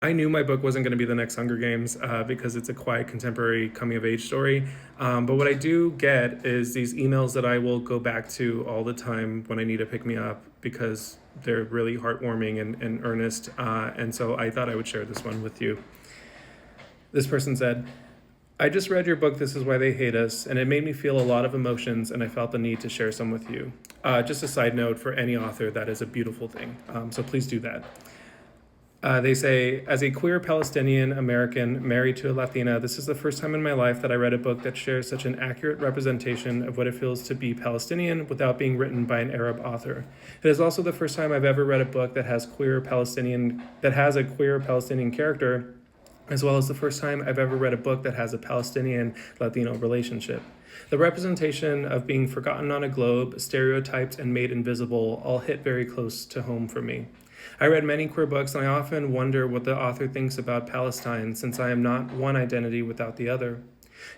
I knew my book wasn't going to be the next Hunger Games because it's a quiet contemporary coming of age story. But what I do get is these emails that I will go back to all the time when I need to pick me up because they're really heartwarming and earnest. And so I thought I would share this one with you. This person said, I just read your book, This Is Why They Hate Us, and it made me feel a lot of emotions, and I felt the need to share some with you. Just a side note for any author, that is a beautiful thing. So please do that. They say, as a queer Palestinian American married to a Latina, this is the first time in my life that I read a book that shares such an accurate representation of what it feels to be Palestinian without being written by an Arab author. It is also the first time I've ever read a book that has a queer Palestinian character, as well as the first time I've ever read a book that has a Palestinian-Latino relationship. The representation of being forgotten on a globe, stereotyped, and made invisible all hit very close to home for me. I read many queer books, and I often wonder what the author thinks about Palestine, since I am not one identity without the other.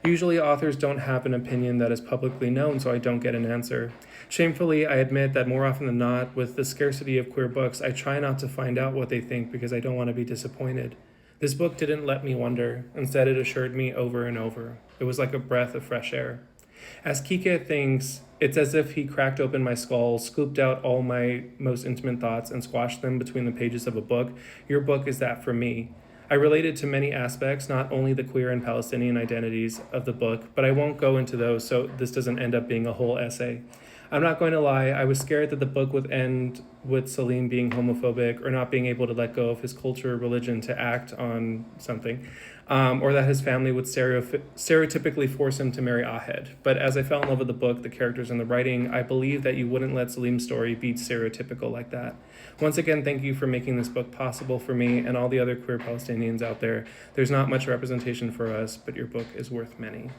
Usually, authors don't have an opinion that is publicly known, so I don't get an answer. Shamefully, I admit that more often than not, with the scarcity of queer books, I try not to find out what they think because I don't want to be disappointed. This book didn't let me wonder. Instead, it assured me over and over. It was like a breath of fresh air. As Kike thinks, it's as if he cracked open my skull, scooped out all my most intimate thoughts, and squashed them between the pages of a book. Your book is that for me. I related to many aspects, not only the queer and Palestinian identities of the book, but I won't go into those so this doesn't end up being a whole essay. I'm not going to lie, I was scared that the book would end with Salim being homophobic or not being able to let go of his culture or religion to act on something, or that his family would stereotypically force him to marry Ahed. But as I fell in love with the book, the characters, and the writing, I believe that you wouldn't let Salim's story be stereotypical like that. Once again, thank you for making this book possible for me and all the other queer Palestinians out there. There's not much representation for us, but your book is worth many.